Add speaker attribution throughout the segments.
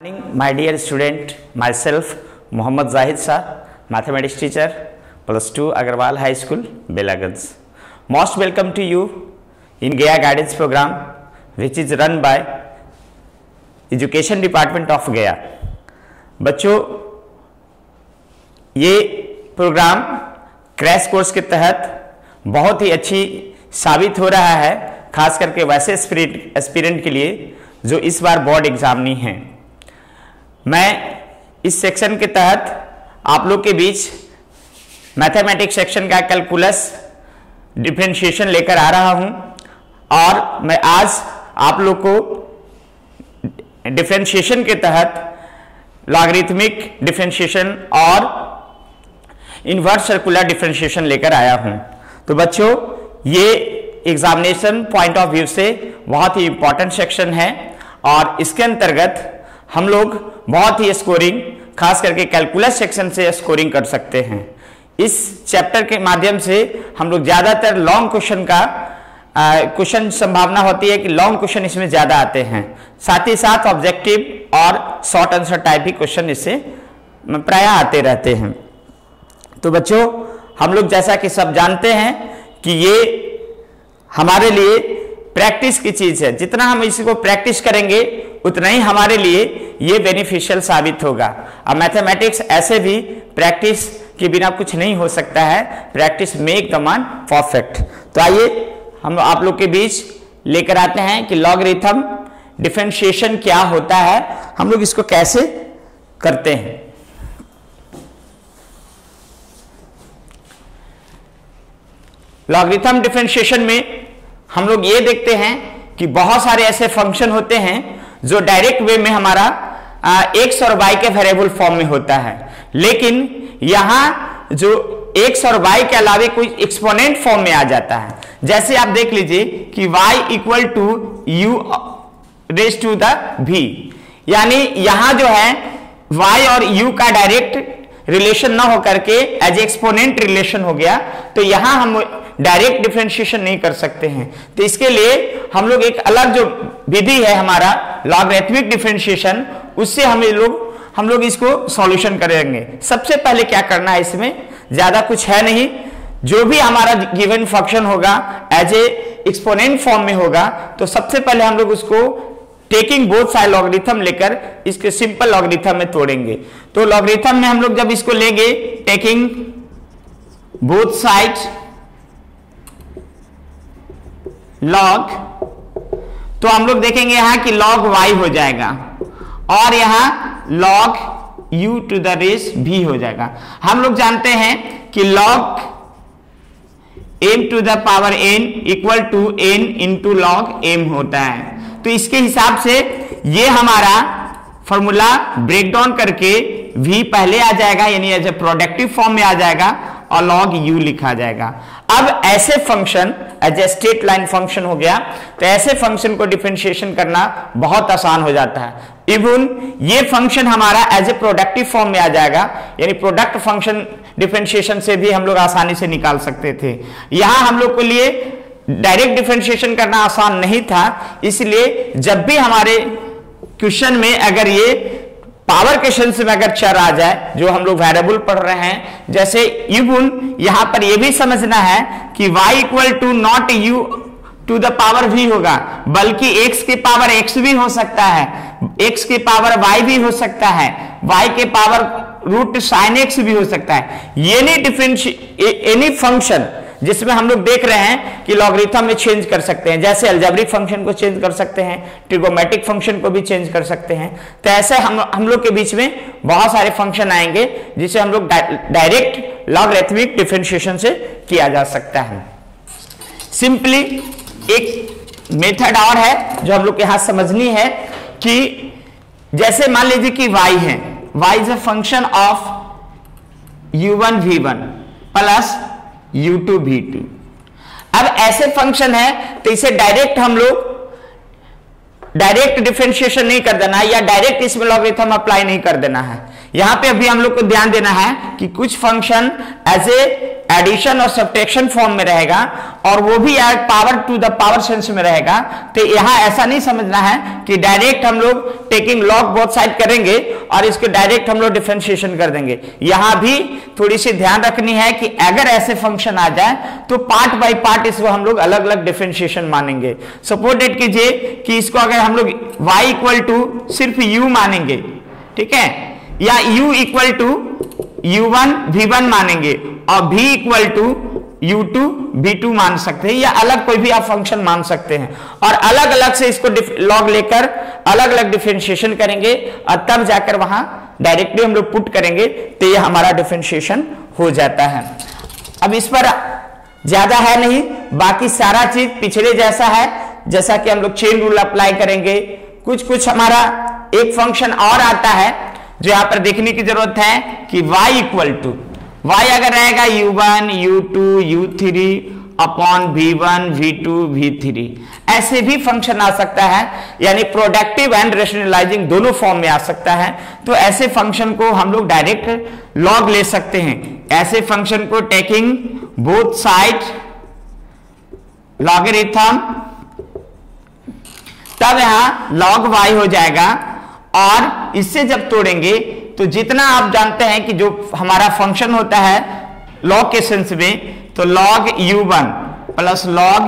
Speaker 1: My dear student, myself Mohammad Zahid Shah, mathematics teacher, +2 Agarwal High School, Belagans. Most welcome to you in Gaya Guidance program, which is run by Education Department of Gaya. बच्चों, ये programme crash course के तहत बहुत ही अच्छी साबित हो रहा है, खास करके वैसे एस्पिरेंट के लिए जो इस बार बोर्ड एग्जामिनी हैं। मैं इस सेक्शन के तहत आप लोग के बीच मैथमेटिक्स सेक्शन का कैलकुलस डिफरेंशिएशन लेकर आ रहा हूं और मैं आज आप लोग को डिफरेंशिएशन के तहत लॉगरिथमिक डिफरेंशिएशन और इनवर्स सर्कुलर डिफरेंशिएशन लेकर आया हूं। तो बच्चों, ये एग्जामिनेशन पॉइंट ऑफ व्यू से बहुत ही इंपॉर्टेंट सेक्शन है और इसके अंतर्गत हम लोग बहुत ही स्कोरिंग, खास करके कैलकुलस सेक्शन से स्कोरिंग कर सकते हैं। इस चैप्टर के माध्यम से हम लोग ज्यादातर लॉन्ग क्वेश्चन का क्वेश्चन संभावना होती है कि लॉन्ग क्वेश्चन इसमें ज्यादा आते हैं, साथ ही साथ ऑब्जेक्टिव और शॉर्ट आंसर टाइप भी क्वेश्चन इससे प्राय आते रहते हैं। तो बच्चों, हम लोग जैसा कि सब जानते हैं कि ये हमारे लिए प्रैक्टिस की चीज है। जितना हम इसको प्रैक्टिस करेंगे उतना ही हमारे लिए ये बेनिफिशियल साबित होगा। अब मैथमेटिक्स ऐसे भी प्रैक्टिस के बिना कुछ नहीं हो सकता है, practice make the man perfect. तो आइए हम आप लोग के बीच लेकर आते हैं कि लॉगरिथम डिफरेंशिएशन क्या होता है, हम लोग इसको कैसे करते हैं। लॉगरिथम डिफरेंशिएशन में हम लोग ये देखते हैं कि बहुत सारे ऐसे फंक्शन होते हैं जो डायरेक्ट वे में हमारा एक्स और वाई के वेरिएबल फॉर्म में होता है, लेकिन यहां जो एक्स और वाई के अलावे कोई एक्सपोनेंट फॉर्म में आ जाता है। जैसे आप देख लीजिए कि y equal to U raise to the v, यानी यहां जो है y और u का डायरेक्ट रिलेशन ना होकर के एज एक्सपोनेंट रिलेशन हो गया, तो यहां हम डायरेक्ट डिफरेंशिएशन नहीं कर सकते हैं। तो इसके लिए हम लोग एक अलग जो विधि है हमारा लॉगरिथमिक डिफरेंशिएशन, उससे हम लोग इसको सॉल्यूशन करेंगे। सबसे पहले क्या करना है, इसमें ज्यादा कुछ है नहीं, जो भी हमारा गिवन फंक्शन होगा एज ए एक्सपोनेंट फॉर्म में होगा, तो सबसे पहले हम लोग उसको टेकिंग बोथ साइड लॉगरिथम लेकर इसके सिंपल लॉगरिथम में तोड़ेंगे। तो लॉगरिथम में हम लोग जब इसको लेंगे टेकिंग बोथ साइड लॉग, तो हम लोग देखेंगे यहां कि लॉग y हो जाएगा और यहां log u to the raise v हो जाएगा। हम लोग जानते हैं कि log m to the power n equal to n into log m होता है। तो इसके हिसाब से ये हमारा फॉर्मूला ब्रेक डाउन करके v पहले आ जाएगा, यानी एज ए प्रोडक्टिव फॉर्म में आ जाएगा और log u लिखा जाएगा। अब ऐसे function as a straight line function हो गया, तो ऐसे फंक्शन को डिफरेंशिएशन करना बहुत आसान हो जाता है। इवन ये फंक्शन हमारा एज ए प्रोडक्टिव फॉर्म में आ जाएगा, यानी प्रोडक्ट फंक्शन डिफरेंशिएशन से भी हम लोग आसानी से निकाल सकते थे। यहां हम लोग के लिए डायरेक्ट डिफरेंशिएशन करना आसान नहीं था, इसलिए जब भी हमारे क्वेश्चन में अगर ये पावर के सेंस में अगर चर आ जाए, जो हम लोग वेरिएबल पढ़ रहे हैं, जैसे इवन यहां पर यह भी समझना है कि y equal to not u to the power v होगा, बल्कि x के पावर x भी हो सकता है, x के पावर y भी हो सकता है, y के पावर रूट साइन x भी हो सकता है। ये नहीं एनी फंक्शन जिसमें हम लोग देख रहे हैं कि लॉगरिथम में चेंज कर सकते हैं, जैसे अलजेब्रिक फंक्शन को चेंज कर सकते हैं, ट्रिगोमेट्रिक फंक्शन को भी चेंज कर सकते हैं। तो ऐसे हम लोग के बीच में बहुत सारे फंक्शन आएंगे जिसे हम लोग डायरेक्ट लॉगरिथमिक डिफरेंशिएशन से किया जा सकता है। सिंपली एक मेथड और है जो हम लोग के यहां समझनी है कि जैसे मान लीजिए कि y है, y is a function of u1 v1 plus u2 v2। अब ऐसे फंक्शन है तो इसे डायरेक्ट हम लोग डायरेक्ट डिफरेंशिएशन नहीं कर देना है, या डायरेक्ट इसमें लॉगरिथम अप्लाई नहीं कर देना है। यहां पे अभी हम लोग को ध्यान देना है कि कुछ फंक्शन एज ए एडिशन और सब्ट्रैक्शन फॉर्म में रहेगा और वो भी यार power to the power sense में रहेगा। तो यहां ऐसा नहीं समझना है कि डायरेक्ट हम लोग टेकिंग लॉग बोथ साइड करेंगे और इसको डायरेक्ट हम लोग डिफरेंशिएशन कर देंगे। यहां भी थोड़ी सी ध्यान रखनी है कि अगर ऐसे फंक्शन आ जाए तो पार्ट बाय पार्ट इसको हम लोग अलग अलग डिफरेंशिएशन मानेंगे। सपोज डेट कीजिए कि इसको अगर हम लोग y इक्वल टू सिर्फ u मानेंगे, ठीक है, या u equal to u1 v1 मानेंगे और v equal to u2 v2 मान सकते हैं, या अलग कोई भी आप फंक्शन मान सकते हैं और अलग अलग से इसको लॉग लेकर अलग अलग डिफरेंशिएशन करेंगे और तब जाकर वहां डायरेक्टली हम लोग पुट करेंगे तो ये हमारा डिफरेंशिएशन हो जाता है। अब इस पर ज्यादा है नहीं, बाकी सारा चीज पिछले जैसा है, जैसा कि हम लोग चेन रूल अप्लाई करेंगे। कुछ हमारा एक फंक्शन और आता है जो यहां पर देखने की जरूरत है कि y इक्वल टू y अगर रहेगा u1 u2 u3 upon v1 v2 v3, ऐसे भी फंक्शन आ सकता है, यानी प्रोडक्टिव एंड रेशनलाइजिंग दोनों फॉर्म में आ सकता है। तो ऐसे फंक्शन को हम लोग डायरेक्ट लॉग ले सकते हैं। ऐसे फंक्शन को टेकिंग बोथ साइड लॉगरिथम, तब यहां log y हो जाएगा और इससे जब तोड़ेंगे तो जितना आप जानते हैं कि जो हमारा फंक्शन होता है लॉग के सेंस में, तो log u1 plus log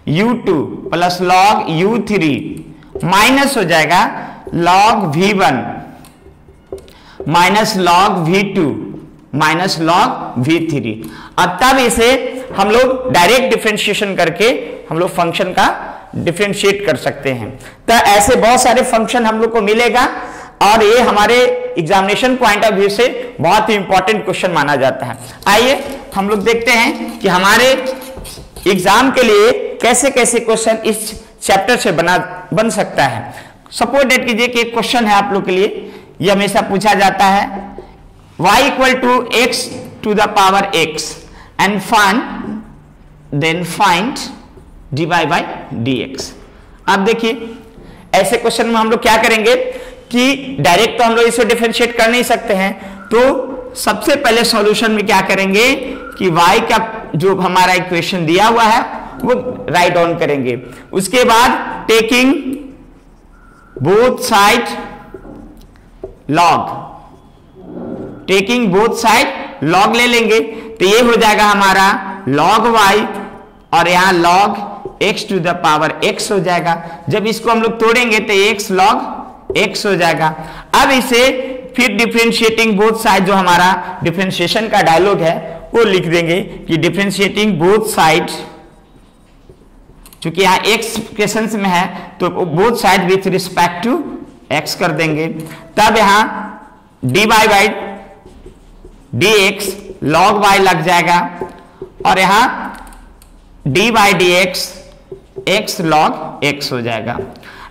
Speaker 1: u2 plus log u3 minus हो जाएगा log v1 minus log v2 minus log v3। अब तब इसे हम लोग डायरेक्ट डिफरेंशिएशन करके हम लोग फंक्शन का डिफरेंशिएट कर सकते हैं। तो ऐसे बहुत सारे फंक्शन हम लोग को मिलेगा और ये हमारे एग्जामिनेशन पॉइंट ऑफ व्यू से बहुत ही इंपॉर्टेंट क्वेश्चन माना जाता है। आइए हम लोग देखते हैं कि हमारे एग्जाम के लिए कैसे कैसे क्वेश्चन इस चैप्टर से बन सकता है। सपोज डेट कीजिए कि एक क्वेश्चन है आप लोग के लिए, ये हमेशा पूछा जाता है y equal to x to the power x and find dy by dx। अब देखिए ऐसे क्वेश्चन में हम लोग क्या करेंगे कि डायरेक्ट तो हम लोग इसे डिफरेंशिएट कर नहीं सकते हैं, तो सबसे पहले सॉल्यूशन में क्या करेंगे कि y का जो हमारा इक्वेशन दिया हुआ है वो राइट डाउन करेंगे। उसके बाद टेकिंग बोथ साइड लॉग ले लेंगे, तो ये हो जाएगा हमारा log y और यहां log x to the power x हो जाएगा। जब इसको हम लोग तोड़ेंगे तो x log x हो जाएगा। अब इसे फिर डिफरेंशिएटिंग बोथ साइड, जो हमारा डिफरेंशिएशन का डायलॉग है वो लिख देंगे कि डिफरेंशिएटिंग बोथ साइड, चूंकि यहां x के सेंस में है तो both side with respect to x कर देंगे। तब यहां dy by dx log y लग जाएगा और यहां dy by dx x log x हो जाएगा।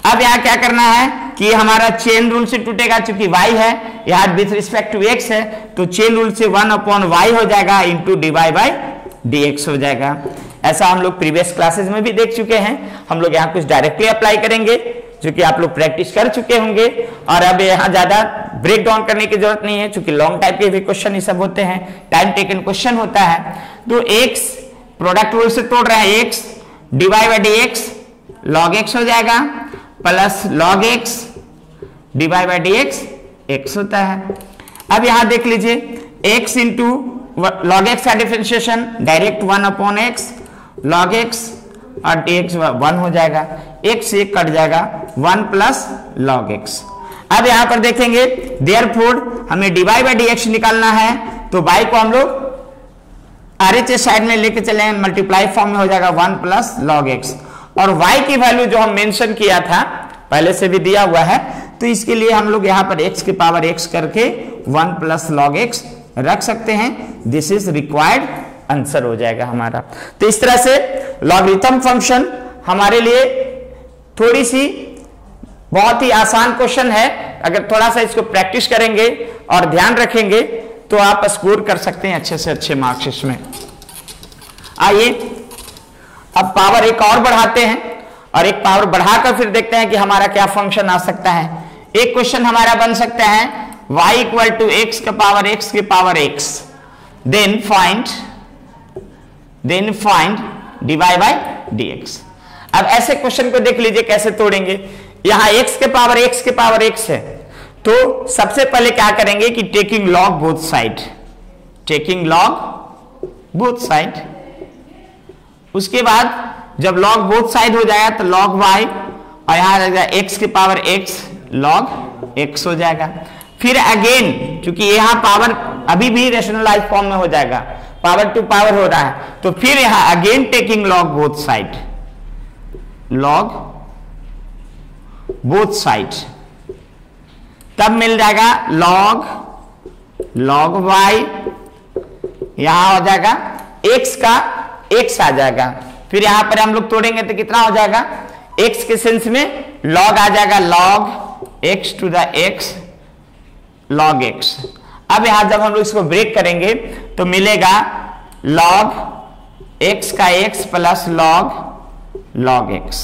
Speaker 1: अब यहां क्या करना है कि हमारा चेन रूल से टूटेगा, चूंकि y है यहां विथ रिस्पेक्ट टू x है, तो चेन रूल से 1 अपॉन y हो जाएगा इंटू dy बाई dx हो जाएगा। ऐसा हम लोग प्रीवियस क्लासेस में भी देख चुके हैं। हम लोग यहाँ कुछ डायरेक्टली अप्लाई करेंगे जो कि आप लोग प्रैक्टिस कर चुके होंगे, और अब यहाँ ज्यादा ब्रेक डाउन करने की जरूरत नहीं है, क्योंकि लॉन्ग टाइप के भी क्वेश्चन ये सब होते हैं, टाइम टेकन क्वेश्चन होता है। तो x प्रोडक्ट रूल से तोड़ रहे हैं, x dy by dx log x हो जाएगा plus log x dy by dx x होता है। अब यहां देख लीजिए x इंटू log x का differentiation direct 1 upon x log x और dx 1 हो जाएगा, x से कट जाएगा 1 प्लस log x। अब यहां पर देखेंगे देयरफॉर हमें dy बाई dx निकालना है, तो y को हम लोग RHS साइड में लेके चले, मल्टीप्लाई फॉर्म में हो जाएगा 1 प्लस log x, और y की वैल्यू जो हम मेंशन किया था पहले से भी दिया हुआ है, तो इसके लिए हम लोग यहाँ पर x की पावर x करके 1 प्लस log x रख सकते हैं। दिस इज रिक्वायर्ड आंसर हो जाएगा हमारा। तो इस तरह से लॉगरिथम फंक्शन हमारे लिए थोड़ी सी बहुत ही आसान क्वेश्चन है। अगर थोड़ा सा इसको प्रैक्टिस करेंगे और ध्यान रखेंगे तो आप स्कोर कर सकते हैं अच्छे से अच्छे मार्क्स इसमें। आइए अब पावर एक और बढ़ाते हैं, और एक पावर बढ़ाकर फिर देखते हैं कि हमारा क्या फंक्शन आ सकता है। एक क्वेश्चन हमारा बन सकता है y इक्वल टू x के power x, then find dy bye dx। अब ऐसे क्वेश्चन को देख लीजिए कैसे तोड़ेंगे। यहां x के पावर x है, तो सबसे पहले क्या करेंगे कि टेकिंग लॉग बोथ साइड, उसके बाद जब लॉग बोथ साइड हो जाएगा तो लॉग y, और यहां रहेगा x के पावर x लॉग x हो जाएगा। फिर अगेन क्योंकि यहां पावर अभी भी रेशनलाइज फॉर्म में हो जाएगा, पावर टू पावर हो रहा है, तो फिर यहां again taking log both side, तब मिल जाएगा लॉग y, यहां हो जाएगा x का x आ जाएगा। फिर यहां पर हम लोग तोड़ेंगे तो कितना हो जाएगा, x के सेंस में log आ जाएगा, log x to the x log x। अब यहां जब हम लोग इसको ब्रेक करेंगे तो मिलेगा log x का x प्लस log x,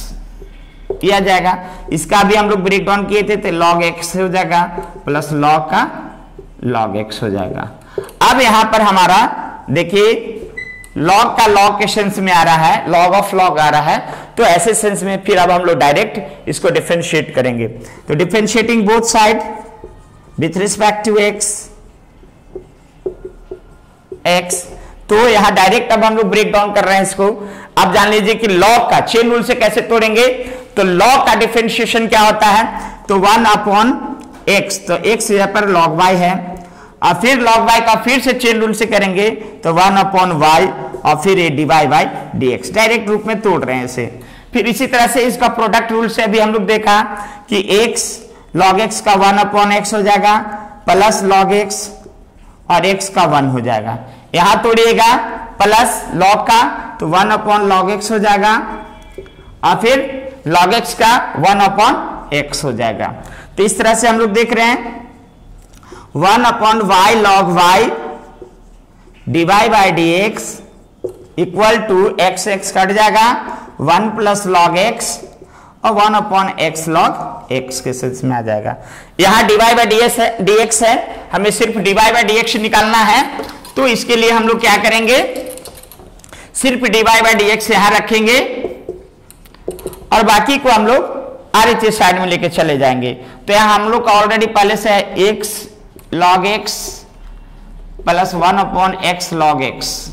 Speaker 1: किया जाएगा। इसका भी हम लोग ब्रेक डाउन किए थे तो log x हो जाएगा प्लस log का log x हो जाएगा। अब यहां पर हमारा देखिए log का log के सेंस में आ रहा है, log ऑफ log आ रहा है, तो ऐसे सेंस में फिर अब हम लोग डायरेक्ट इसको डिफरेंशिएट करेंगे। तो differentiating both side with respect to x, तो यहां डायरेक्ट अब हम लोग ब्रेक डाउन कर रहे हैं इसको। अब जान लीजिए कि log का चेन रूल से कैसे तोड़ेंगे, तो log का डिफरेंशिएशन क्या होता है, तो 1 अपॉन x, तो x यहां पर log y है, और फिर log y का फिर से चेन रूल से करेंगे तो 1 अपॉन y, और फिर ये dy बाय dx, डायरेक्ट रूप में तोड़ रहे हैं इसे। फिर इसी तरह से इसका प्रोडक्ट रूल से अभी हम लोग देखा कि x log x का 1 अपॉन x हो जाएगा प्लस log x, और x का 1 हो जाएगा। यहां तोड़िएगा प्लस log का, तो 1 अपॉन log x हो जाएगा, और फिर log x का 1 अपॉन x हो जाएगा। तो इस तरह से हम लोग देख रहे हैं 1 upon y log y dy bye dx equal to x कट जाएगा 1 प्लस log x, और 1 अपॉन x log x के सेंस में आ जाएगा। यहां dy बाय dx है, हमें सिर्फ dy बाय dx निकालना है, तो इसके लिए हम लोग क्या करेंगे, सिर्फ dy बाय dx यहां रखेंगे और बाकी को हम लोग RHS साइड में लेके चले जाएंगे। तो यहां हम लोग का ऑलरेडी पहले से है x log x plus 1 upon x log x,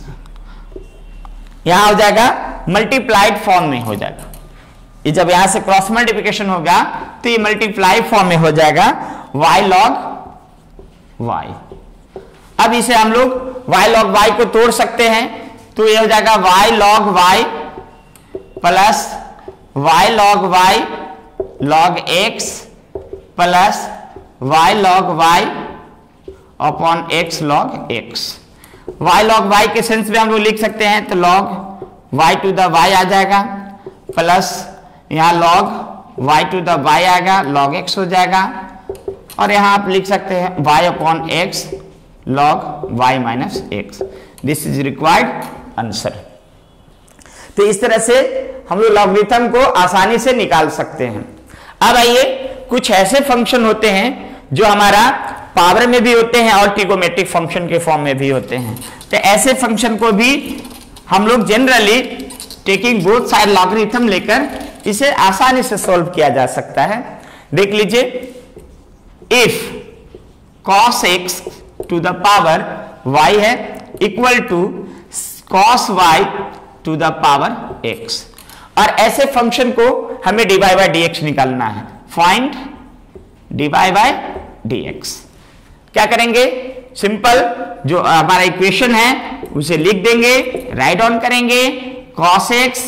Speaker 1: यहां हो जाएगा मल्टीप्लाइड फॉर्म में हो जाएगा। ये जब यहां से क्रॉस मल्टीप्लिकेशन होगा तो ये मल्टीप्लाई फॉर्म में हो जाएगा y log y। अब इसे हम लोग y log y को तोड़ सकते हैं, तो ये हो जाएगा y log y plus y log y log x plus y log y upon x log x। y log y के सेंस में हम लोग लिख सकते हैं, तो log y to the y आ जाएगा प्लस यहाँ log y to the y आएगा, log x हो जाएगा, और यहाँ आप लिख सकते हैं y upon x log y minus x। This is required answer. तो इस तरह से हम लोग लॉगरिथम को आसानी से निकाल सकते हैं। अब आइए, कुछ ऐसे फंक्शन होते हैं जो हमारा पावर में भी होते हैं और ट्रिगोमेट्रिक फंक्शन के फॉर्म में भी होते हैं। तो ऐसे फंक्शन को भी हम लोग generally taking both side logarithm लेकर इसे आसानी से सॉल्व किया जा सकता है। देख लीजिए, if cos x to the power y है equal to cos y to the power x, और ऐसे फंक्शन को हमें dy बाय dx निकालना है। Find dy bye dx। क्या करेंगे, सिंपल जो हमारा इक्वेशन है उसे लिख देंगे, राइट ऑन करेंगे, cos x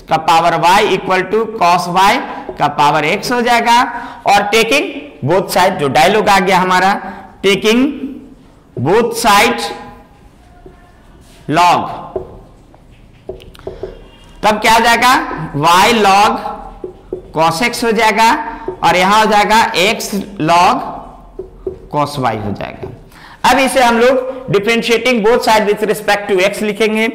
Speaker 1: का power y equal to cos y का पावर x हो जाएगा, और टेकिंग बोथ साइड, जो डायलॉग आ गया हमारा, टेकिंग बोथ साइड log, तब क्या हो जाएगा y log cos x हो जाएगा, और यहां हो जाएगा x log cos y हो जाएगा। अब इसे हम लोग differentiating both side with respect to x लिखेंगे,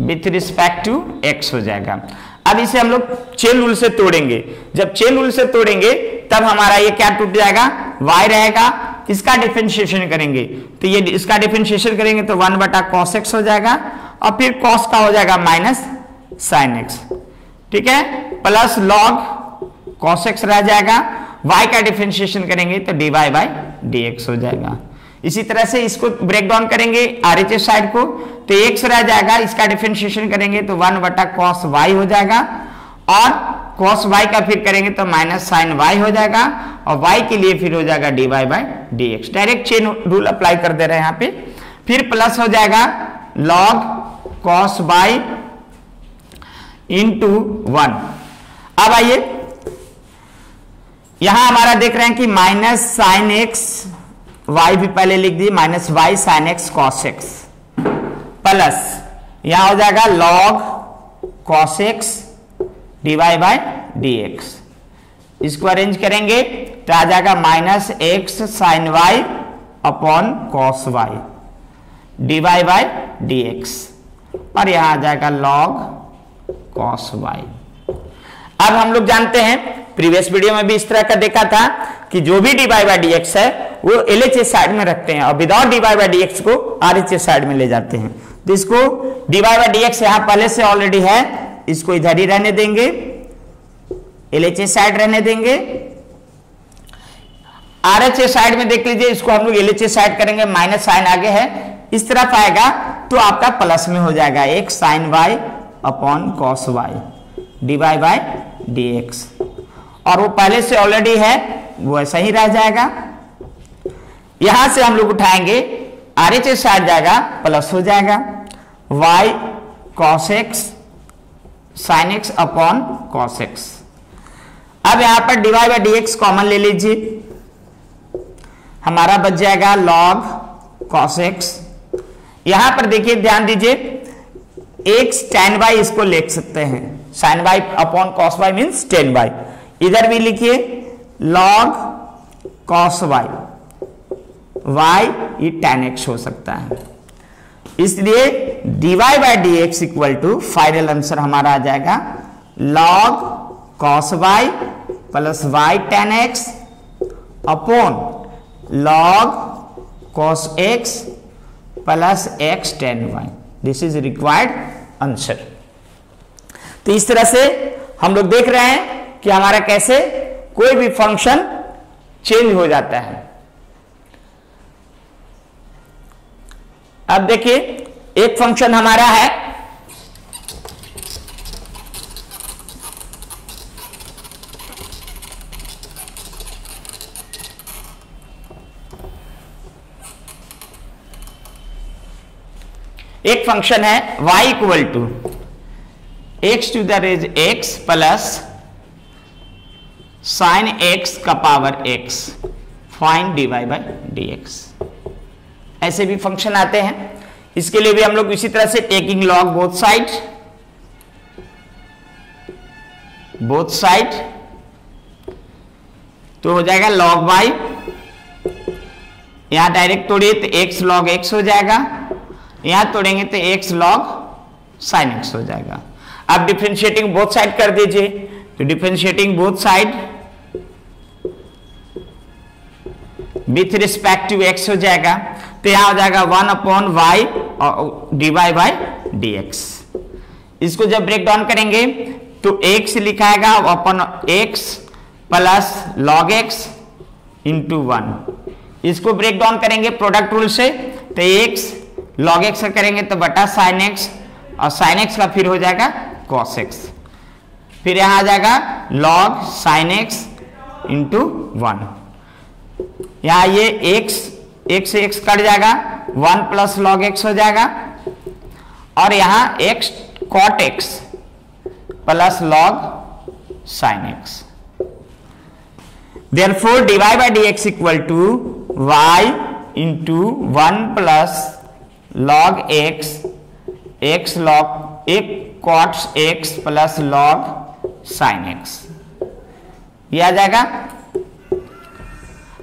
Speaker 1: विथ रिस्पेक्ट टू x हो जाएगा। अब इसे हम लोग चेन रूल से तोड़ेंगे। जब चेन रूल से तोड़ेंगे तब हमारा ये क्या टूट जाएगा, y रहेगा। इसका डिफरेंशिएशन करेंगे तो ये इसका डिफरेंशिएशन करेंगे तो 1/cos x हो जाएगा और फिर cos का हो जाएगा माइनस sin x, ठीक है, प्लस log cos x रह जाएगा। y का डिफरेंशिएशन करेंगे तो dy/dx हो जाएगा। इसी तरह से इसको ब्रेक डाउन करेंगे RHS साइड को तो x रह जाएगा, इसका डिफरेंशिएशन करेंगे तो 1/cos y हो जाएगा और cos y का फिर करेंगे तो माइनस sin y हो जाएगा और y के लिए फिर हो जाएगा dy/dx। Direct chain rule apply कर दे रहे हैं यहाँ पे। फिर प्लस हो जाएगा log cos y इंटू 1। अब आइए यहां हमारा देख रहे हैं कि माइनस sin x, y भी पहले लिख दिए, minus y sin x cos x plus यहां हो जाएगा log cos x dy/dx। इसको अरेंज करेंगे तो आ जाएगा minus x sin y upon cos y dy/dx और यहां आ जाएगा log cos y। अब हम लोग जानते हैं, प्रीवियस वीडियो में भी इस तरह का देखा था कि जो भी dy/dx है वो LHS साइड में रखते हैं और विदाउट dy/dx को RHS साइड में ले जाते हैं। तो इसको dy/dx यहां पहले से ऑलरेडी है, इसको इधर ही रहने देंगे, LHS साइड रहने देंगे। RHS साइड में देख लीजिए, इसको हम लोग LHS साइड करेंगे, माइनस साइन आगे है, इस तरफ आएगा तो आपका प्लस में हो जाएगा x sin y upon cos y dy/dx और वो पहले से ऑलरेडी है वो ऐसा ही रह जाएगा। यहां से हम लोग उठाएंगे, RHS साइड जाएगा, प्लस हो जाएगा y cos x sin x upon cos x। अब यहां पर dy/dx कॉमन ले लीजिए, हमारा बच जाएगा log cos x। यहां पर देखिए ध्यान दीजिए, x tan y इसको लिख सकते हैं, sin y upon cos y means tan y। इधर भी लिखिए log cos y, y ये tan x हो सकता है, इसलिए dy/dx equal to final answer हमारा आ जाएगा log cos y plus y tan x upon log cos x plus x tan y। This is required answer. तो इस तरह से हम लोग देख रहे हैं कि हमारा कैसे कोई भी फंक्शन चेंज हो जाता है। अब देखिए एक फंक्शन हमारा है y equal to x to the raise x plus sine x का पावर x, फाइंड dy/dx। ऐसे भी फंक्शन आते हैं, इसके लिए भी हम लोग इसी तरह से टेकिंग लॉग बोथ साइड तो हो जाएगा log y, यहां डायरेक्ट तोड़िए तो x log x हो जाएगा, यहां तोड़ेंगे तो x log sin x हो जाएगा। अब डिफरेंशिएटिंग बोथ साइड कर दीजिए, तो differentiating both side with respect to x हो जाएगा, तो यहां हो जाएगा 1/y और dy/dx। इसको जब ब्रेक डाउन करेंगे तो x लिखाएगा अपन x plus log x into 1। इसको ब्रेक डाउन करेंगे प्रोडक्ट रूल से तो x log x करेंगे तो बटा sin x और sin x का फिर हो जाएगा cos x, फिर यहां आ जाएगा log sin x इंटू 1। यहां ये x से x कट जाएगा, 1 प्लस log x हो जाएगा और यहां x cot x plus log sin x। Therefore dy/dx equal to y into 1 plus log x, x log एक cot x plus log sin x, ये आ जाएगा।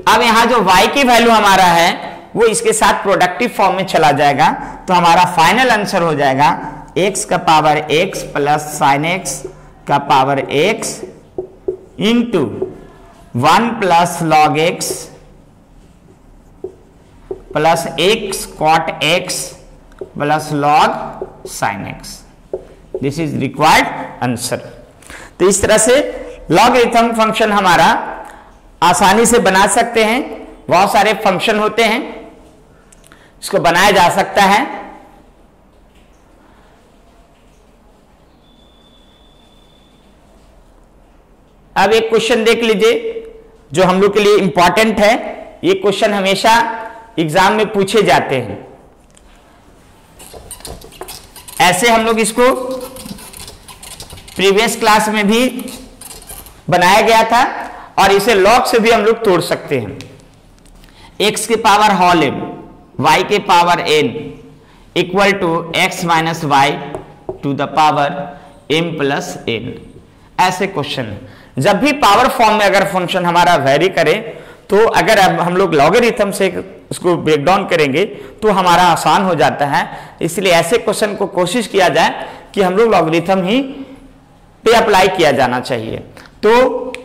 Speaker 1: अब यहां जो y की वैल्यू हमारा है वो इसके साथ प्रोडक्टिव फॉर्म में चला जाएगा, तो हमारा फाइनल आंसर हो जाएगा x का power x plus sin x का power x into 1 plus log x plus x cot x plus log sign x। This is required answer. तो इस तरह से लॉगरिथम फंक्शन हमारा आसानी से बना सकते हैं। बहुत सारे फंक्शन होते हैं, इसको बनाया जा सकता है। अब एक क्वेश्चन देख लीजिए जो हम लोग के लिए इंपॉर्टेंट है। ये क्वेश्चन हमेशा एग्जाम में पूछे जाते हैं। ऐसे हम लोग इसको प्रीवियस क्लास में भी बनाया गया था और इसे लॉग से भी हम लोग तोड़ सकते हैं। x के पावर होल m, y के power n equal to x minus y to the power m plus n। ऐसे क्वेश्चन जब भी पावर फॉर्म में अगर फंक्शन हमारा वेरी करे तो अगर अब हम लोग लॉगरिथम से उसको ब्रेक डाउन करेंगे तो हमारा आसान हो जाता है। इसलिए ऐसे क्वेश्चन को कोशिश किया जाए कि हम लोग लॉगरिथम ही पे अप्लाई किया जाना चाहिए। तो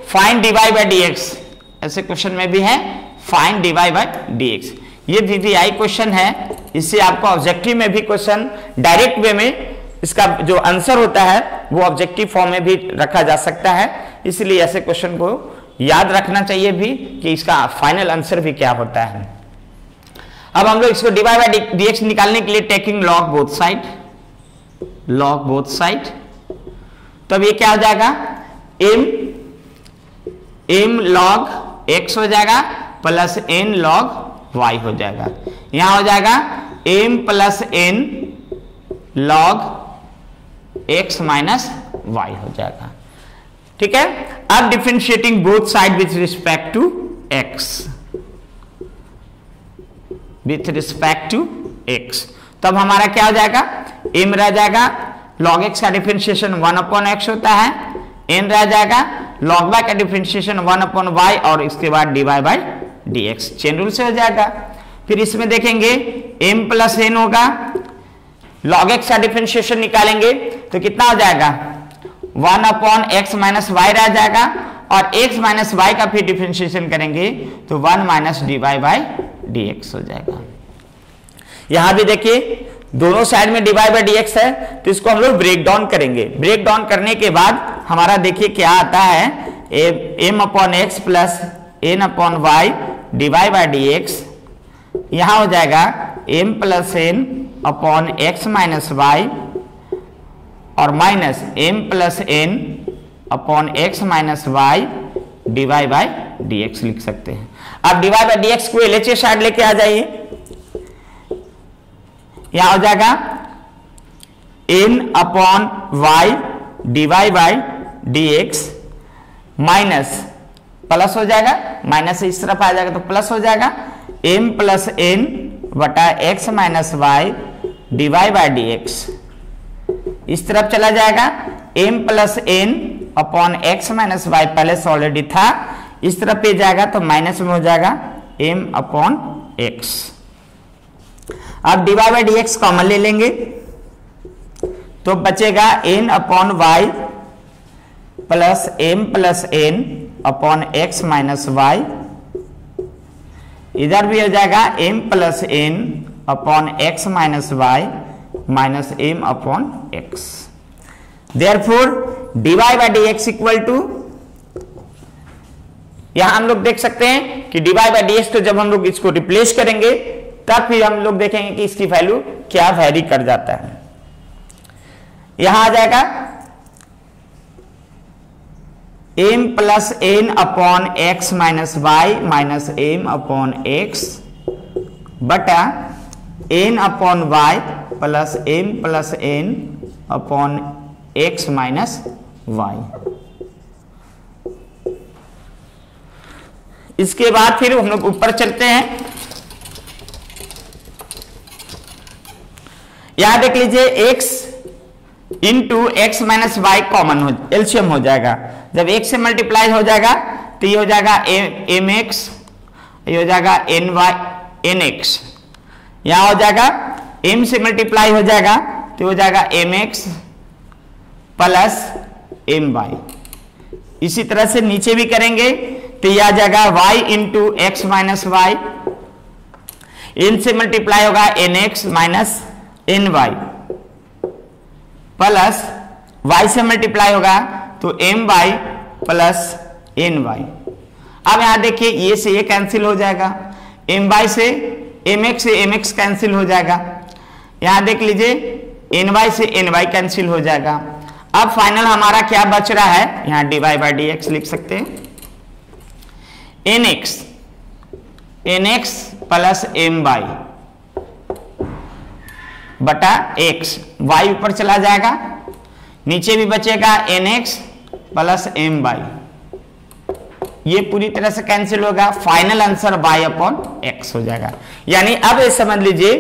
Speaker 1: फाइंड dy बाई dx, ऐसे क्वेश्चन में भी है फाइंड dy बाई dx। ये VVI क्वेश्चन है, इससे आपको ऑब्जेक्टिव में भी क्वेश्चन डायरेक्ट वे में इसका जो आंसर होता है वो ऑब्जेक्टिव फॉर्म में भी रखा जा सकता है। इसलिए ऐसे क्वेश्चन को याद रखना चाहिए भी कि इसका फाइनल आंसर भी क्या होता है। अब हम लोग इसको dy बाई dx निकालने के लिए taking log both side, log both side, तब ये क्या हो जाएगा m log x हो जाएगा प्लस n log y हो जाएगा। यहां हो जाएगा m plus n log x minus y हो जाएगा। ठीक है। अब differentiating both side with respect to x, with respect to x, तब हमारा क्या हो जाएगा m रह जाएगा, log x का डिफरेंशिएशन 1 अपॉन x होता है, n रह जाएगा, log y का डिफरेंशिएशन 1 अपॉन y और इसके बाद dy by dx chain rule से हो जाएगा। फिर इसमें देखेंगे m प्लस n होगा, log x का डिफरेंशिएशन निकालेंगे तो कितना हो जाएगा 1 अपॉन x माइनस वाई रह जाएगा और x माइनस वाई का फिर डिफरेंशिएशन करेंगे तो 1 माइनस dy बाई dx हो जाएगा। यहां भी देखिए दोनों साइड में dy बाई dx है तो इसको हम लोग ब्रेक डाउन करेंगे। ब्रेक डाउन करने के बाद हमारा देखिए क्या आता है m upon x plus n upon y dy by dx। यहां हो जाएगा m plus n upon x minus y और minus m plus n upon x minus y dy by dx लिख सकते हैं। अब dy बाई dx को LHS side लेके आ जाइए। यहां हो जाएगा n upon y dy by dx minus plus हो जाएगा, माइनस से इस तरफ आ जाएगा तो प्लस हो जाएगा m प्लस n बटा x minus y dy by dx। इस तरफ चला जाएगा m plus n upon x minus y, पहले से ऑलरेडी था, इस तरफ पे जाएगा तो माइनस में हो जाएगा m अपॉन x। अब dy बाई dx कॉमन ले लेंगे तो बचेगा n upon y plus m plus n upon x minus y. इधर भी हो जाएगा m plus n upon x minus y minus m upon x। Therefore dy by dx equal to, यहां हम लोग देख सकते हैं कि dy बाई dx को जब हम लोग इसको रिप्लेस करेंगे तब फिर हम लोग देखेंगे कि इसकी वैल्यू क्या वेरी कर जाता है। यहां आ जाएगा m plus n upon x minus y minus m upon x बटा n upon y plus m plus n upon x minus y। इसके बाद फिर हम लोग ऊपर चलते हैं। यहां देख लीजिए x into x minus y common हो, एलसीएम हो जाएगा। जब x से मल्टीप्लाई हो जाएगा तो ये हो जाएगा एम एक्स, ये हो जाएगा एन वाई एन एक्स। यहां हो जाएगा m से मल्टीप्लाई हो जाएगा तो हो जाएगा m x plus m y. इसी तरह से नीचे भी करेंगे तो यह आ जाएगा y into x minus y, इनसे मल्टीप्लाई होगा n x minus n y, plus y से मल्टीप्लाई होगा तो m y plus n y. अब यहां देखिए ये से ये कैंसिल हो जाएगा, एम वाई से एम एक्स कैंसिल हो जाएगा, यहां देख लीजिए एन वाई से एन वाई कैंसिल हो जाएगा। अब फाइनल हमारा क्या बच रहा है, यहां dy बाई डी एक्स लिख सकते हैं, n x plus m y बटा एक्स, वाई ऊपर चला जाएगा, नीचे भी बचेगा n x plus m y, ये पूरी तरह से कैंसिल होगा, final answer y upon x हो जाएगा। यानी अब ये समझ लीजिए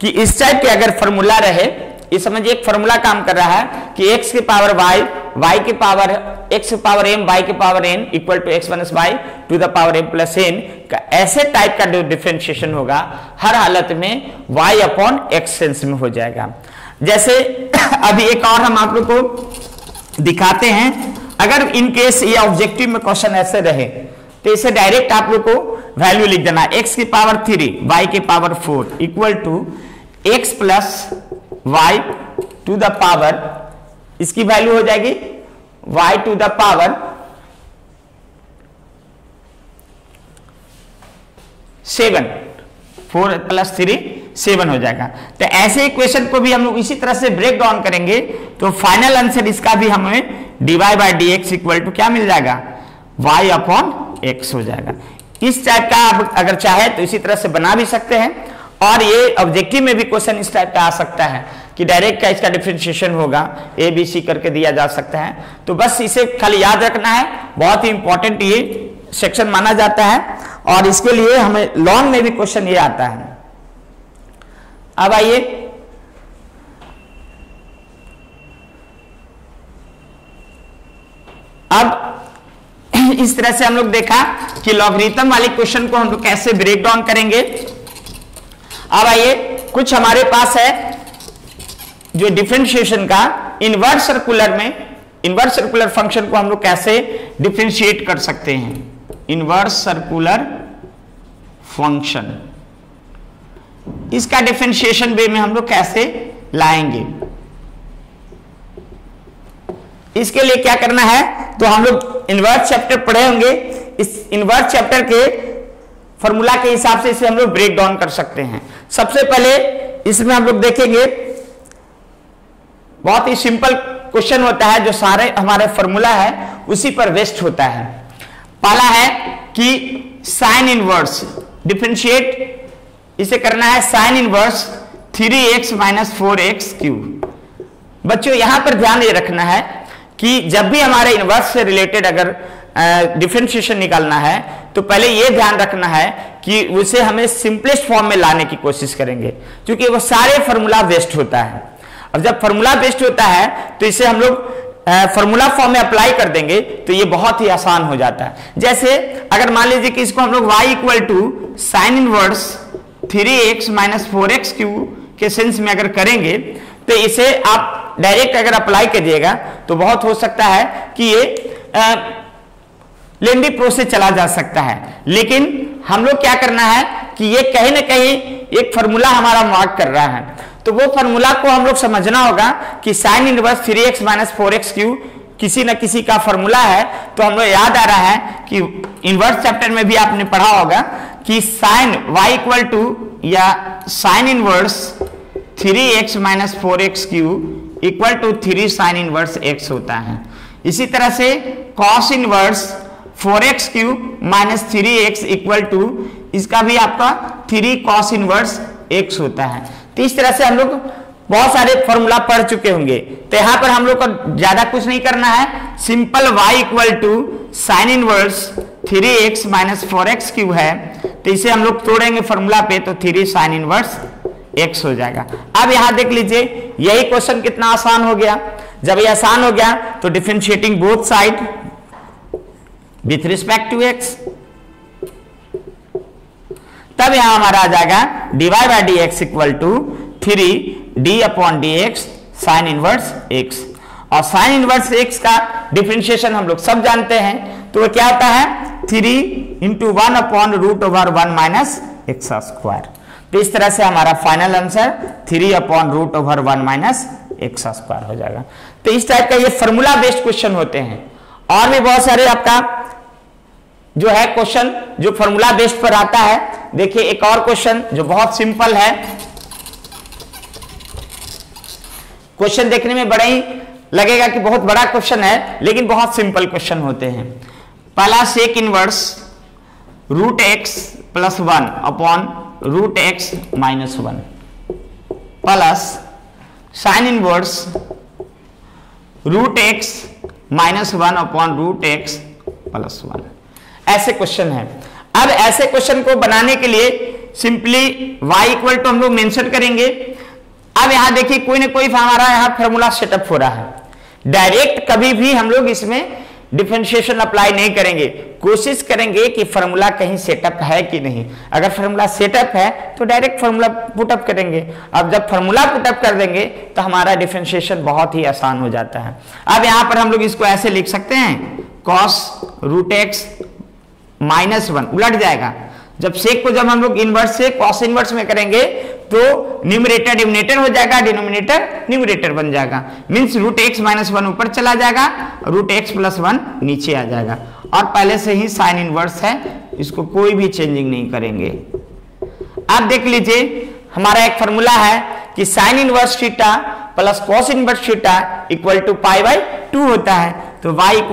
Speaker 1: कि इस टाइप के अगर फॉर्मूला रहे, ये समझिए एक फॉर्मूला काम कर रहा है कि x के पावर y, y के पावर x के पावर m, y के power n equal to x minus y to the power m plus n का ऐसे टाइप का जो डिफरेंशिएशन होगा हर हालत में y अपॉन एक्स सेंस में हो जाएगा। जैसे अभी एक और हम आप लोग को दिखाते हैं, अगर इन केस ये ऑब्जेक्टिव में क्वेश्चन ऐसे रहे तो इसे डायरेक्ट आप लोग को वैल्यू लिख देना, x की पावर 3 y के power 4 equal to x plus y to the power, इसकी वैल्यू हो जाएगी y to the power 7, 4 plus 3 7 हो जाएगा। तो ऐसे इक्वेशन को भी हम लोग इसी तरह से ब्रेक डाउन करेंगे तो फाइनल आंसर इसका भी हमें dy by d x equal to क्या मिल जाएगा, y अपॉन एक्स हो जाएगा। इस टाइप का आप अगर चाहे तो इसी तरह से बना भी सकते हैं, और ये ऑब्जेक्टिव में भी क्वेश्चन इस टाइप का आ सकता है कि डायरेक्ट का इसका डिफरेंशिएशन होगा, ए बी सी करके दिया जा सकता है। तो बस इसे खाली याद रखना है, बहुत ही इंपॉर्टेंट ये सेक्शन माना जाता है, और इसके लिए हमें लॉन्ग में भी क्वेश्चन ये आता है। अब आइए अब इस तरह से हम लोग देखा कि लॉगरिथम वाले क्वेश्चन को हम लोग कैसे ब्रेक डाउन करेंगे। अब आइए कुछ हमारे पास है जो डिफरेंशिएशन का इनवर्स सर्कुलर में, इनवर्स सर्कुलर फंक्शन को हम लोग कैसे डिफरेंशिएट कर सकते हैं। इनवर्स सर्कुलर फंक्शन, इसका डिफरेंशिएशन वे में हम लोग कैसे लाएंगे, इसके लिए क्या करना है, तो हम लोग इनवर्स चैप्टर पढ़े होंगे, इस इनवर्स चैप्टर के फॉर्मूला के हिसाब से इसे हम लोग ब्रेक डाउन कर सकते हैं। सबसे पहले इसमें हम लोग देखेंगे, बहुत ही सिंपल क्वेश्चन होता है, जो सारे हमारे फॉर्मूला है उसी पर बेस्ड होता है। पहला है कि साइन इनवर्स डिफरेंशिएट, इसे करना है sign inverse 3x minus 4x cube. बच्चों यहां पर ध्यान ये रखना है कि जब भी हमारे इनवर्स से रिलेटेड अगर डिफरेंशिएशन निकालना है तो पहले यह ध्यान रखना है कि उसे हमें सिंपलेस्ट फॉर्म में लाने की कोशिश करेंगे, क्योंकि वो सारे फॉर्मूला बेस्ड होता है। अब जब फॉर्मूला बेस्ड होता है तो इसे हम लोग फॉर्मूला फॉर्म में अप्लाई कर देंगे तो ये बहुत ही आसान हो जाता है। जैसे अगर मान लीजिए कि इसको हम लोग y equal to sine inverse 3x minus 4x cube के सेंस में अगर करेंगे तो इसे आप डायरेक्ट अगर अप्लाई कीजिएगा तो बहुत हो सकता है कि ये लेंदी प्रोसेस चला जा सकता है। लेकिन हम लोग क्या करना है कि ये कहीं ना कहीं एक फॉर्मूला हमारा मार्क कर रहा है, तो वो फॉर्मूला को हम लोग समझना होगा कि sign inverse 3x minus 4x cube किसी न किसी का फॉर्मूला है। तो हम लोग याद आ रहा है कि इनवर्स चैप्टर में भी आपने पढ़ा होगा कि साइन y इक्वल टू या sine inverse 3x minus 4x cube equal to 3 sine inverse x होता है। इसी तरह से cos inverse 4x cube minus 3x equal to, इसका भी आपका 3 कॉस इनवर्स x होता है। तो इस तरह से हम लोग बहुत सारे फॉर्मूला पढ़ चुके होंगे, तो यहां पर हम लोग को ज्यादा कुछ नहीं करना है, simple y equal to sine inverse 3x minus 4x cube है, तो इसे हम लोग तोड़ेंगे फॉर्मूला पे तो 3 साइन इनवर्स x हो जाएगा। अब यहां देख लीजिए यही क्वेश्चन कितना आसान हो गया। जब ये आसान हो गया तो differentiating both side with respect to x, तब यहां हमारा आ जाएगा dy by d x equal to 3 d upon d x sine inverse x। और साइन इनवर्स एक्स का डिफरेंशिएशन हम लोग सब जानते हैं, तो वो क्या होता है 3 × 1/√1 माइनस एक्स स्क्वायर। तो इस तरह से हमारा final answer 3/√1 minus x square हो जाएगा। तो इस टाइप का ये फॉर्मूला बेस्ड क्वेश्चन होते हैं। और भी बहुत सारे आपका जो है क्वेश्चन जो फॉर्मूला बेस्ड पर आता है। देखिए एक और क्वेश्चन जो बहुत सिंपल है, क्वेश्चन देखने में बड़ा ही लगेगा कि बहुत बड़ा क्वेश्चन है, लेकिन बहुत सिंपल क्वेश्चन होते हैं। पहला sec inverse √x + 1 upon √x - 1 plus sine inverse √x - 1 upon √x + 1। ऐसे क्वेश्चन है। अब ऐसे क्वेश्चन को बनाने के लिए सिंपली y = हम लोग मेंशन करेंगे। अब यहां देखिए कोई ना कोई हमारा यहां फॉर्मूला सेटअप हो रहा है। डायरेक्ट कभी भी हम लोग इसमें डिफरेंशिएशन अप्लाई नहीं करेंगे, कोशिश करेंगे कि फॉर्मूला कहीं सेटअप है कि नहीं। अगर फॉर्मूला सेटअप है तो डायरेक्ट फॉर्मूला पुटअप करेंगे। अब जब फॉर्मूला पुटअप कर देंगे तो हमारा डिफरेंशिएशन बहुत ही आसान हो जाता है। अब यहां पर हम लोग इसको ऐसे लिख सकते हैं cos √x - 1 उलट जाएगा। जब सेक को जब हम लोग इनवर्स से कॉस इनवर्स में करेंगे तो न्यूमरेटर डिनोमिनेटर हो जाएगा, डिनोमिनेटर न्यूमरेटर बन जाएगा। मींस √x - 1 ऊपर चला जाएगा, √x + 1 नीचे आ जाएगा। और पहले से ही साइन इनवर्स है, इसको कोई भी चेंजिंग नहीं करेंगे। आप देख लीजिए हमारा एक फॉर्मूला है कि sine inverse theta plus cos inverse theta = π/2 होता है। तो y =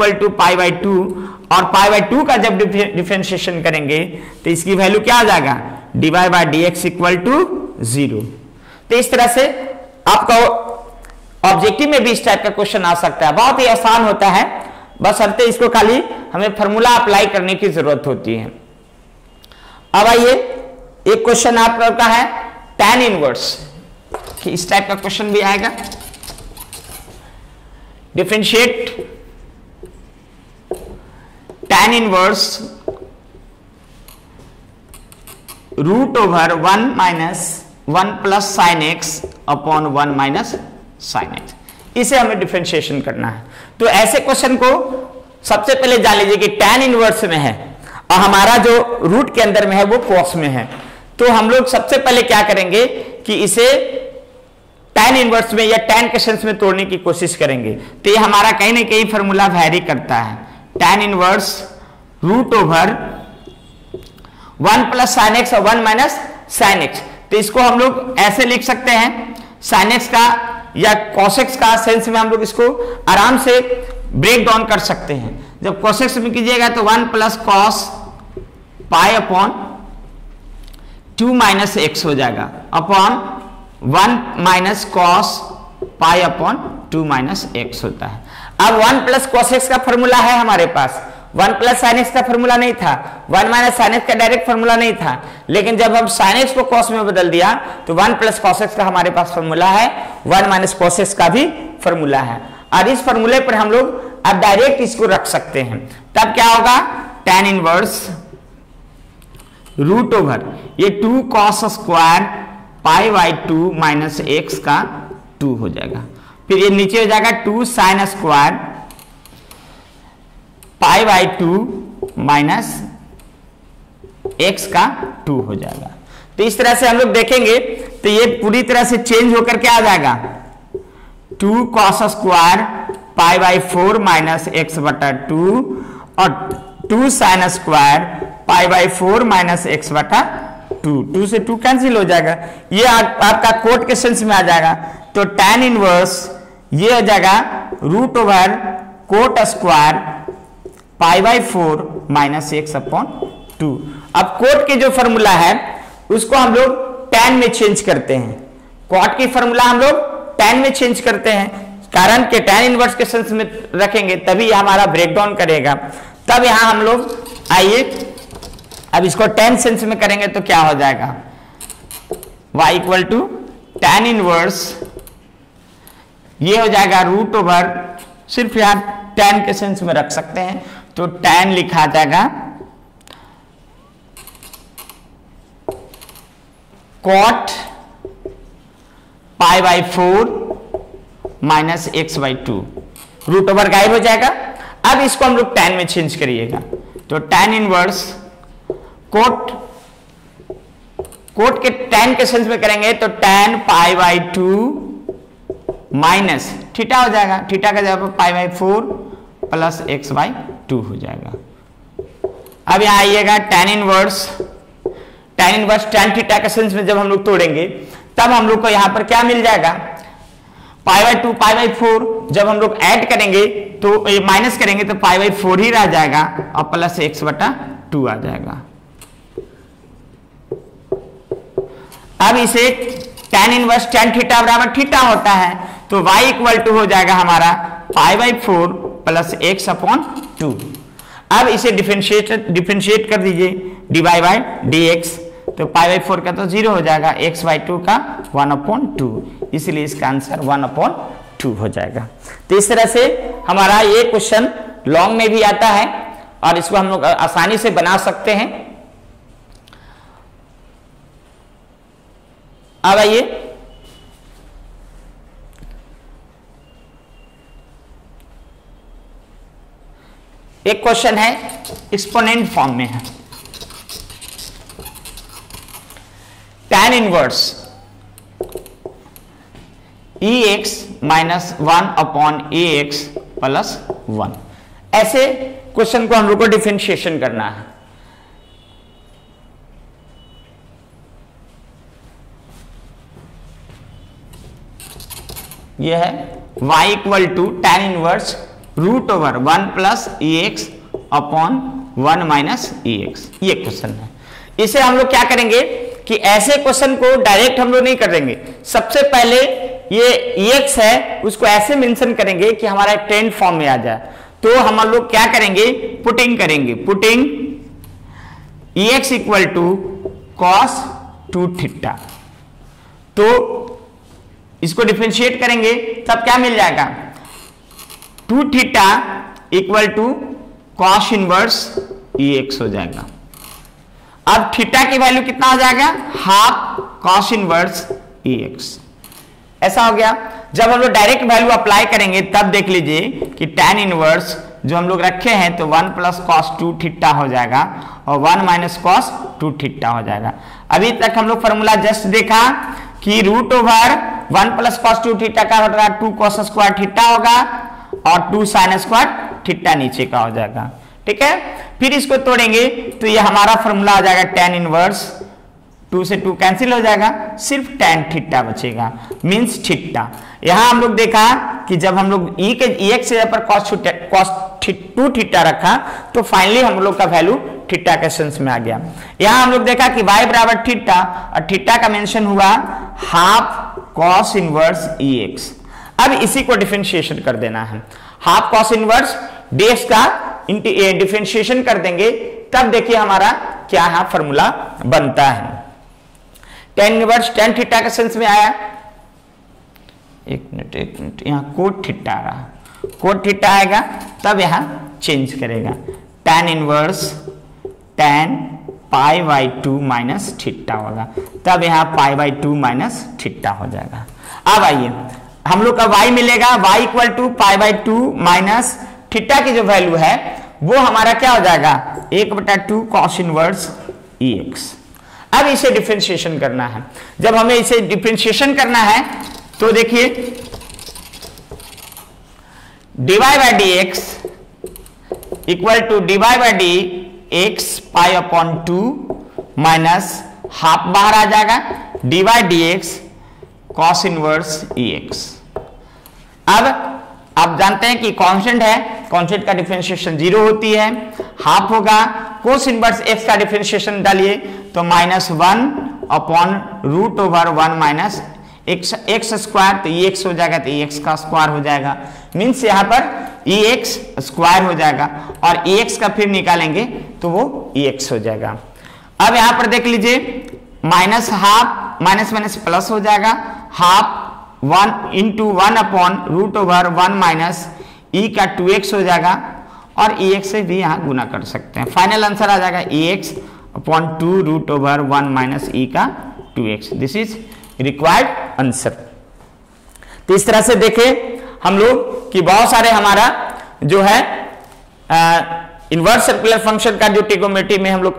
Speaker 1: π/2 और π/2 का जब डिफरेंशिएशन करेंगे तो इसकी वैल्यू क्या आ जाएगा dy/dx = 0। तो इस तरह से आपका ऑब्जेक्टिव में भी इस टाइप का क्वेश्चन आ सकता है। बहुत ही आसान होता है, बस अंत इसको खाली हमें फॉर्मूला अप्लाई करने की जरूरत होती है। अब आइए एक क्वेश्चन आप लोग का है tan इनवर्स, कि इस टाइप का क्वेश्चन भी आएगा। Differentiate tan inverse √1 - 1 + sin x upon 1 - sin x, इसे हमें डिफरेंशिएशन करना है। तो ऐसे क्वेश्चन को सबसे पहले जान लीजिए कि tan इनवर्स में है और हमारा जो रूट के अंदर में है वो कॉस में है। तो हम लोग सबसे पहले क्या करेंगे कि इसे tan इनवर्स में या tan के सेंस में तोड़ने की कोशिश करेंगे। तो ये हमारा कहीं ना कहीं फॉर्मूला वैरी करता है। tan इनवर्स √1 + sin x और 1 - sin x। तो इसको हम लोग ऐसे लिख सकते हैं, sin x का या cos x का सेंस में हम लोग इसको आराम से ब्रेक डाउन कर सकते हैं। जब cos x में कीजिएगा तो 1 + cos π/2 - x हो जाएगा अपॉन 1 - cos π/2 - x होता है। अब 1 + cos x का फॉर्मूला है हमारे पास, 1 + sin x का फॉर्मूला नहीं था, 1 - sin x का डायरेक्ट फॉर्मूला नहीं था। लेकिन जब हम sin x को cos में बदल दिया तो 1 + cos x का हमारे पास फॉर्मूला है, 1 - cos x का भी फॉर्मूला है। और इस फॉर्मूले पर हम लोग अब डायरेक्ट इसको रख सकते हैं। तब क्या होगा tan इनवर्स √, ये 2 cos स्क्वायर π/2 - x का 2 हो जाएगा। फिर ये नीचे हो जाएगा 2 sin स्क्वायर π/2 - x का 2 हो जाएगा। तो इस तरह से हम लोग देखेंगे तो ये पूरी तरह से चेंज होकर क्या आ जाएगा 2 cos स्क्वायर π/4 - x/2 और 2 sin स्क्वायर π/4 - x/2। 2 से 2 कैंसिल हो जाएगा, ये आपका कोट के सेंस में आ जाएगा। तो tan इनवर्स ये हो जाएगा √, कोट स्क्वायर π/4 - x/2। अब कोट के जो फॉर्मूला है उसको हम लोग tan में चेंज करते हैं। कोट की फॉर्मूला हम लोग tan में चेंज करते हैं, कारण कि tan इनवर्स के सेंस में रखेंगे तभी हमारा ब्रेकडाउन करेगा। तब यहां हम लोग आइए अब इसको tan सेंस में करेंगे तो क्या हो जाएगा y = tan इनवर्स ये हो जाएगा √, सिर्फ यहां tan के सेंस में रख सकते हैं तो tan लिखा जाएगा cot π/4 - x/2। रूट ओवर गायब हो जाएगा। अब इसको हम लोग tan में चेंज करिएगा, तो tan इनवर्स कोट के tan के सेंस में करेंगे तो tan pi by 2 minus theta हो जाएगा, थीटा का जगह पर pi by 4 plus x by 2 हो जाएगा। अब यहां आइएगा tan इनवर्स tan थीटा के सेंस में जब हम लोग तोड़ेंगे तब हम लोग को यहां पर क्या मिल जाएगा, पाई बाई 2 पाई बाई 4, जब हम लोग ऐड करेंगे तो माइनस करेंगे तो पाई बाई 4 ही रह जाएगा और प्लस x बटा 2 आ जाएगा। अब इसे tan इनवर्स tan थीटा बराबर थीटा होता है, तो y इक्वल टू हो जाएगा हमारा pi by 4 plus x upon 2। अब इसे डिफरेंशिएट कर दीजिए dy बाई dx, तो पाई बाई 4 का तो 0 हो जाएगा, x बाई 2 का 1/2, इसलिए इसका आंसर 1/2 हो जाएगा। तो इस तरह से हमारा ये क्वेश्चन लॉन्ग में भी आता है और इसको हम लोग आसानी से बना सकते हैं। अब आइए एक क्वेश्चन है एक्सपोनेंट फॉर्म में है, tan inverse ex minus 1/ax plus 1, ऐसे क्वेश्चन को हम लोग को डिफरेंशिएशन करना है। यह है y equal to tan inverse root over 1 plus ex upon 1 minus ex, ये क्वेश्चन है। इसे हम लोग क्या करेंगे कि ऐसे क्वेश्चन को डायरेक्ट हम लोग नहीं कर देंगे, सबसे पहले ये ex है उसको ऐसे मेंशन करेंगे कि हमारा टेंड फॉर्म में आ जाए। तो हम लोग क्या करेंगे, पुटिंग करेंगे, putting ex equal to cos 2 theta, तो इसको डिफरेंशिएट करेंगे तब क्या मिल जाएगा, 2 theta equal to cos inverse ex हो जाएगा। अब थीटा की वैल्यू कितना हो जाएगा, हाफ कॉस इनवर्स ex, ऐसा हो गया। जब हम लोग डायरेक्ट वैल्यू अप्लाई करेंगे तब देख लीजिए कि tan इनवर्स जो हम लोग रखे हैं तो 1 प्लस कॉस 2 थीटा हो जाएगा और 1 माइनस कॉस 2 थीटा हो जाएगा। अभी तक हम लोग फॉर्मूला जस्ट देखा कि root over 1 plus cos 2 theta का हो रहा है 2 कॉस स्क्वायर थीटा होगा और 2 साइन स्क्वायर थीटा नीचे का हो जाएगा, ठीक है। फिर इसको तोड़ेंगे तो ये हमारा फॉर्मूला आ जाएगा tan इनवर्स, 2 से 2 कैंसिल हो जाएगा, सिर्फ tan थीटा बचेगा, मींस थीटा। यहां हम लोग देखा कि जब हम लोग ex से पर cos 2 थीटा रखा तो फाइनली हम लोग का वैल्यू थीटा के सेंस में आ गया। यहां हम लोग देखा कि y बराबर थीटा और थीटा का मेंशन हुआ हाफ cos इनवर्स ex। अब इसी को डिफरेंशिएशन कर देना है, हाफ cos इनवर्स dx का डिफरेंशिएशन कर देंगे तब देखिए हमारा क्या यहां फॉर्मूला बनता है। tan इनवर्स tan थीटा के सेंस में आया, एक मिनट यहां कोट थीटा आ रहा, कोट थीटा आएगा तब यहां चेंज करेगा, tan inverse tan pi by 2 minus theta होगा, तब यहां पाई बाई 2 माइनस थीटा हो जाएगा। अब आइए हम लोग का y मिलेगा, y equal to pi by 2 minus theta की जो वैल्यू है वो हमारा क्या हो जाएगा, 1/2 कॉस इनवर्स ex। अब इसे डिफरेंशिएशन करना है, जब हमें इसे डिफरेंशिएशन करना है तो देखिए dy by dx equal to dy by dx pi upon 2 minus half बाहर आ जाएगा, dy dx cos inverse ex। अब आप जानते हैं कि कांस्टेंट है, कांस्टेंट का डिफरेंशिएशन 0 होती है, हाफ होगा, कोस इनवर्स x का डिफरेंशिएशन डालिए तो -1 upon root over 1 minus x square, तो ex हो जाएगा तो ex का स्क्वायर हो जाएगा, मीन्स यहाँ पर ex स्क्वायर हो जाएगा और ex का फिर निकालेंगे तो वो ex हो जाएगा। अब यहाँ पर देख लीजिए minus half minus minus plus हो जाएगा, half 1 into 1 upon root over 1 minus e का 2x हो जाएगा और ex से भी यहाँ गुना कर सकते हैं, फाइनल आंसर आ जाएगा ex upon 2 root over 1 minus e का 2x। This is required answer. तो इस तरह से देखें हम लोग कि बहुत सारे हमारा जो है इनवर्स सर्कुलर फंक्शन का जो ट्रिग्नोमेट्री में हम लोग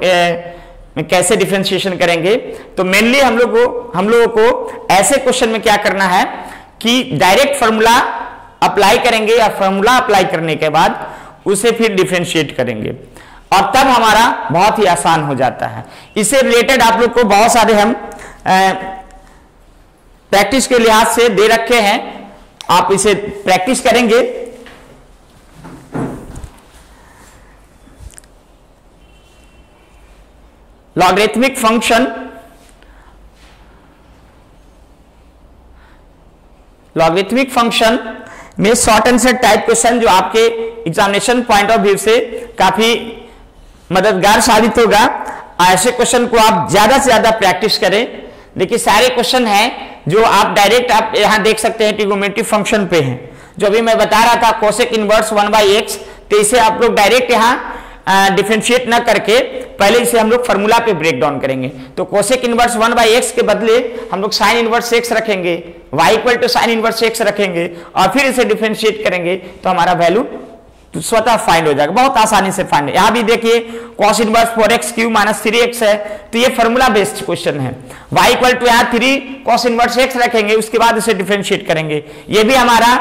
Speaker 1: कैसे डिफरेंशिएशन करेंगे। तो मेनली हम लोगों को ऐसे क्वेश्चन में क्या करना है कि डायरेक्ट फॉर्मूला अप्लाई करेंगे या फॉर्मूला अप्लाई करने के बाद उसे फिर डिफरेंशिएट करेंगे और तब हमारा बहुत ही आसान हो जाता है। इससे रिलेटेड आप लोग को बहुत सारे हम प्रैक्टिस के लिहाज से दे रखे हैं, आप इसे प्रैक्टिस करेंगे। लॉगरिथमिक फंक्शन में शॉर्ट आंसर टाइप क्वेश्चन जो आपके एग्जामिनेशन पॉइंट ऑफ व्यू से काफी मददगार साबित होगा। ऐसे क्वेश्चन को आप ज्यादा से ज्यादा प्रैक्टिस करें। देखिए सारे क्वेश्चन हैं जो आप डायरेक्ट आप यहां देख सकते हैं ट्रिग्नोमेट्री फंक्शन पे हैं। जो अभी मैं बता रहा था कोसेक इनवर्स 1/x, तो इसे आप लोग डायरेक्ट यहां डिफरेंशिएट ना करके पहले इसे हम लोग फॉर्मूला पे ब्रेक डाउन करेंगे। तो कोसेक इनवर्स 1/x के बदले हम लोग साइन इनवर्स x रखेंगे, y equal to sine inverse x रखेंगे और फिर इसे डिफरेंशिएट करेंगे तो हमारा वैल्यू तो स्वतः फाइंड हो जाएगा, बहुत आसानी से फाइंड। यहां भी देखिए cos इनवर्स 4x³ - 3x है, तो ये फॉर्मूला बेस्ड क्वेश्चन है। y इक्वल टू यहां 3 cos इनवर्स x रखेंगे, उसके बाद इसे डिफरेंशिएट करेंगे। ये भी हमारा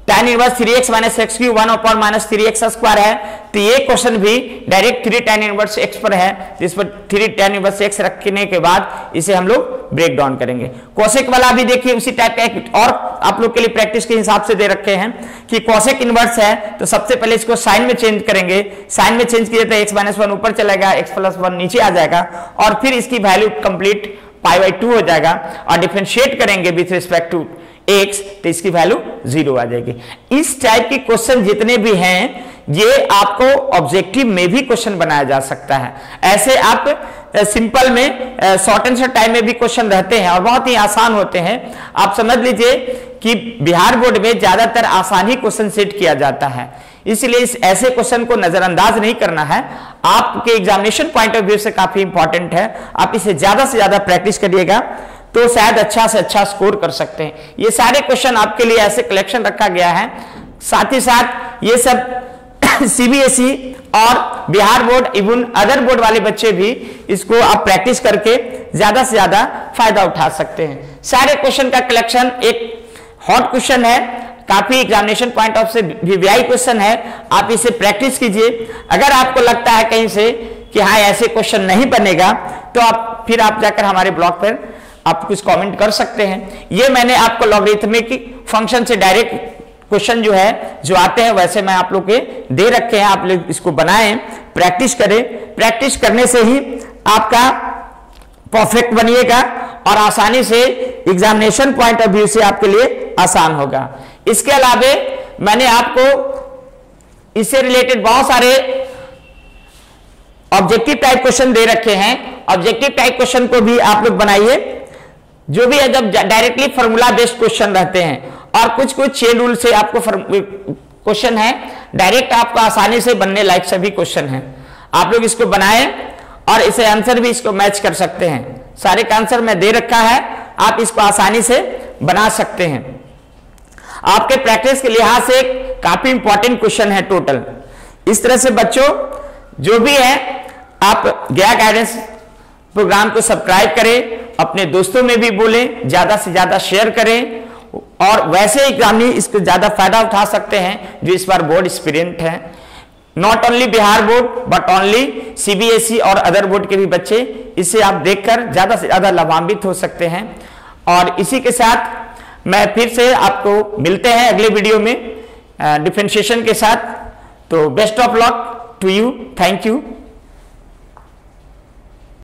Speaker 1: tan inverse 3x - x³ 1/- 3x² है, तो ये क्वेश्चन भी डायरेक्ट 3 tan इनवर्स x पर है, जिस पर 3 tan इनवर्स x रखने के बाद इसे हम लोग ब्रेक डाउन करेंगे। कोसेक वाला भी देखिए उसी टाइप का एक और आप लोग के लिए प्रैक्टिस के हिसाब से दे रखे हैं कि कोसेक इनवर्स है तो सबसे पहले इसको साइन में चेंज करेंगे। साइन में चेंज किया तो x - 1 ऊपर चलेगा, x + 1 नीचे आ जाएगा और फिर इसकी वैल्यू कंप्लीट π/2 हो जाएगा और डिफरेंशिएट करेंगे विथ रिस्पेक्ट टू x, तो इसकी वैल्यू 0 आ जाएगी। इस टाइप के क्वेश्चन जितने भी हैं ये आपको ऑब्जेक्टिव में भी क्वेश्चन बनाया जा सकता है। ऐसे आप सिंपल में शॉर्ट आंसर टाइम में भी क्वेश्चन रहते हैं और बहुत ही आसान होते हैं। आप समझ लीजिए कि बिहार बोर्ड में ज्यादातर आसान ही क्वेश्चन सेट किया जाता है, इसलिए इस ऐसे क्वेश्चन को नजरअंदाज नहीं करना है। आपके एग्जामिनेशन पॉइंट ऑफ व्यू से काफी इंपॉर्टेंट है। आप इसे ज्यादा से ज्यादा प्रैक्टिस करिएगा तो शायद अच्छा से अच्छा स्कोर कर सकते हैं। ये सारे क्वेश्चन आपके लिए ऐसे कलेक्शन रखा गया है। साथ ही साथ ये सब सीबीएसई और Bihar board even other board वाले बच्चे भी इसको आप प्रैक्टिस करके ज्यादा से ज्यादा फायदा उठा सकते हैं। सारे क्वेश्चन का कलेक्शन एक हॉट क्वेश्चन है, काफी एग्जामिनेशन पॉइंट ऑफ से वीवीआई क्वेश्चन है। आप इसे प्रैक्टिस कीजिए। अगर आपको लगता है कहीं से कि हाँ ऐसे क्वेश्चन नहीं बनेगा तो आप फिर आप जाकर हमारे ब्लॉग पर आप कुछ कमेंट कर सकते हैं। ये मैंने आपको लॉगरिथमिक फंक्शन से डायरेक्ट क्वेश्चन जो है जो आते हैं वैसे मैं आप लोग के दे रखे हैं। आप लोग इसको बनाएं, प्रैक्टिस करें। प्रैक्टिस करने से ही आपका परफेक्ट बनिएगा और आसानी से एग्जामिनेशन पॉइंट ऑफ व्यू से आपके लिए आसान होगा। इसके अलावा मैंने आपको इससे रिलेटेड बहुत सारे ऑब्जेक्टिव टाइप क्वेश्चन दे रखे हैं। ऑब्जेक्टिव टाइप क्वेश्चन को भी आप लोग बनाइए, जो भी है जब डायरेक्टली फॉर्मूला बेस्ड क्वेश्चन रहते हैं और कुछ चेन रूल से आपको क्वेश्चन है डायरेक्ट आपको आसानी से बनने लायक सभी क्वेश्चन हैं। आप लोग इसको बनाएं और इसे आंसर भी इसको मैच कर सकते हैं। सारे का आंसर मैं दे रखा है, आप इसको आसानी से बना सकते हैं। आपके प्रैक्टिस के लिहाज से काफी इंपॉर्टेंट क्वेश्चन है टोटल। इस तरह से बच्चों जो भी है आप गया गाइडेंस प्रोग्राम को सब्सक्राइब करें, अपने दोस्तों में भी बोलें, ज्यादा से ज्यादा शेयर करें और वैसे एग्जामी इसको ज्यादा फायदा उठा सकते हैं जो इस बार बोर्ड एस्पिरेंट है। Not only Bihar board but only CBSE और अदर बोर्ड के भी बच्चे इसे आप देखकर ज्यादा से ज्यादा लाभान्वित हो सकते हैं। और इसी के साथ मैं फिर से आपको मिलते हैं अगले वीडियो में डिफरेंशिएशन के साथ। तो best of luck to you, thank you.